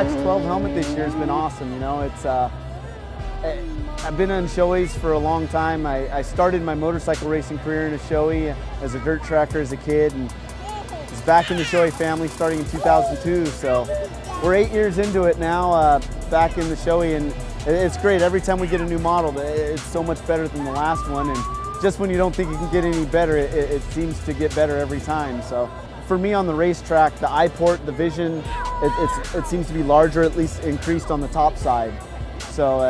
X-12 helmet this year has been awesome. You know, it's I've been on Shoei's for a long time. I started my motorcycle racing career in a Shoei as a dirt tracker as a kid, and was back in the Shoei family starting in 2002. So we're 8 years into it now, back in the Shoei, and it's great. Every time we get a new model, it's so much better than the last one. And just when you don't think it can get any better, it seems to get better every time. So for me on the racetrack, the eye port, the vision, it seems to be larger, at least increased on the top side. So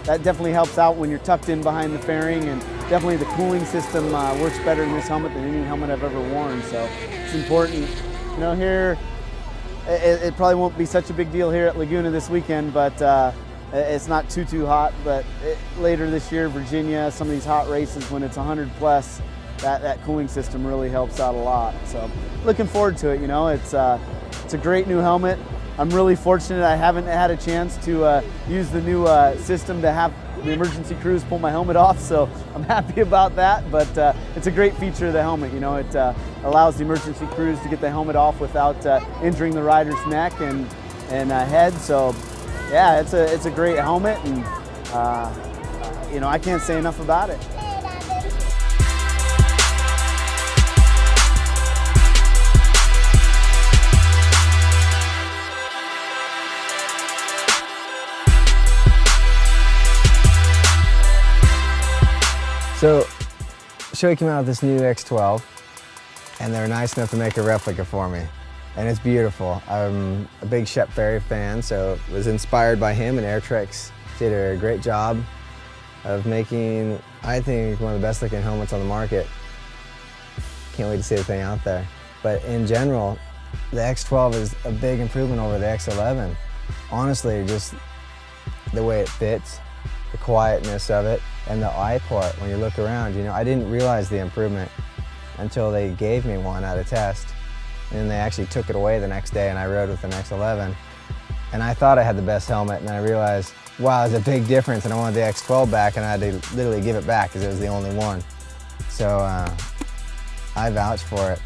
that definitely helps out when you're tucked in behind the fairing, and definitely the cooling system works better in this helmet than any helmet I've ever worn. So it's important. You know, here, it probably won't be such a big deal here at Laguna this weekend, but it's not too hot. But later this year, Virginia, some of these hot races when it's 100 plus, that cooling system really helps out a lot. So looking forward to it. You know, it's a great new helmet. I'm really fortunate I haven't had a chance to use the new system to have the emergency crews pull my helmet off, so I'm happy about that. But it's a great feature of the helmet. You know, it allows the emergency crews to get the helmet off without injuring the rider's neck and head. So yeah, it's a great helmet, and you know, I can't say enough about it. So, Shoei came out with this new X-12, and they were nice enough to make a replica for me. And it's beautiful. I'm a big Shep Ferry fan, so it was inspired by him, and Airtrex did a great job of making, I think, one of the best looking helmets on the market. Can't wait to see the thing out there. But in general, the X-12 is a big improvement over the X-11. Honestly, just the way it fits, the quietness of it, and the eye port when you look around. You know, I didn't realize the improvement until they gave me one at a test, and then they actually took it away the next day and I rode with an X-11. And I thought I had the best helmet, and I realized, wow, there's a big difference, and I wanted the X-12 back, and I had to literally give it back because it was the only one. So I vouch for it.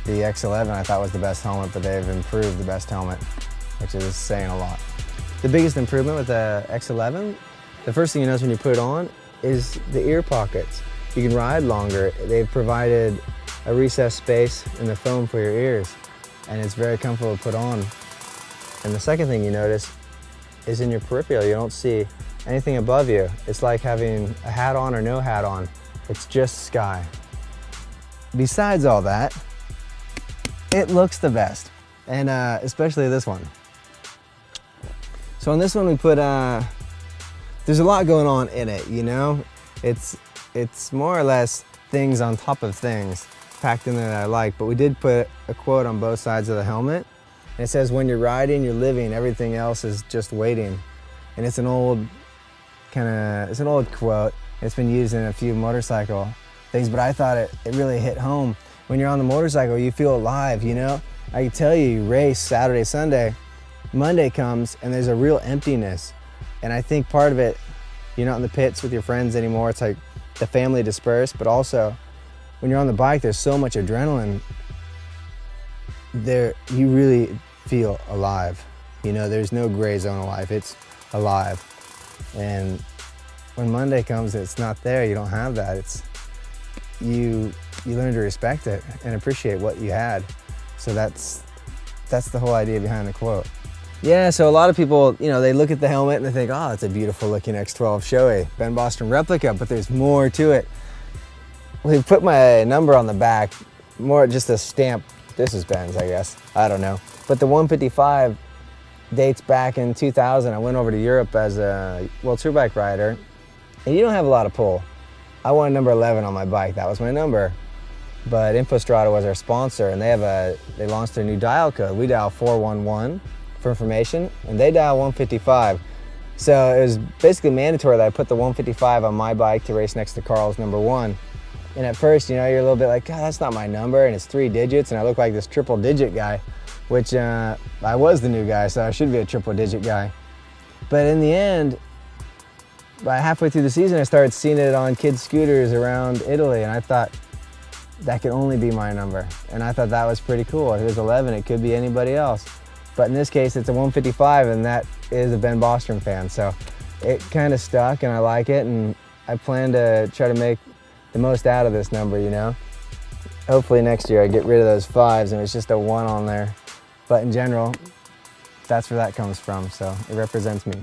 The X-11 I thought was the best helmet, but they've improved the best helmet, which is saying a lot. The biggest improvement with the X-11, the first thing you notice when you put it on is the ear pockets. You can ride longer. They've provided a recessed space in the foam for your ears, and it's very comfortable to put on. And the second thing you notice is in your peripheral. You don't see anything above you. It's like having a hat on or no hat on. It's just sky. Besides all that, it looks the best, and especially this one. So on this one we put there's a lot going on in it, you know? It's more or less things on top of things packed in there that I like, but we did put a quote on both sides of the helmet. And it says, when you're riding, you're living, everything else is just waiting. And it's an old it's an old quote. It's been used in a few motorcycle things, but I thought it really hit home. When you're on the motorcycle, you feel alive, you know? I can tell you race Saturday, Sunday, Monday comes and there's a real emptiness. And I think part of it, you're not in the pits with your friends anymore. It's like the family dispersed, but also when you're on the bike, there's so much adrenaline there, you really feel alive. You know, there's no gray zone of life, it's alive. And when Monday comes, it's not there, you don't have that. It's, you learn to respect it and appreciate what you had. So that's the whole idea behind the quote. Yeah, so a lot of people, you know, they look at the helmet and they think, oh, it's a beautiful looking X-12 Shoei Ben Bostrom replica, but there's more to it. We put my number on the back, more just a stamp. This is Ben's, I guess. I don't know. But the 155 dates back in 2000. I went over to Europe as a World Superbike rider, and you don't have a lot of pull. I wanted number 11 on my bike. That was my number. But Infostrada was our sponsor, and they launched their new dial code. We dial 411 for information, and they dial 155. So it was basically mandatory that I put the 155 on my bike to race next to Carl's number 1. And at first, you know, you're a little bit like, God, that's not my number, and it's 3 digits, and I look like this triple digit guy, which I was the new guy, so I should be a triple digit guy. But in the end, by halfway through the season, I started seeing it on kids' scooters around Italy, and I thought, that could only be my number. And I thought that was pretty cool. If it was 11, it could be anybody else. But in this case, it's a 155, and that is a Ben Bostrom fan. So it kind of stuck, and I like it, and I plan to try to make the most out of this number, you know? Hopefully next year I get rid of those 5s and it's just a 1 on there. But in general, that's where that comes from, so it represents me.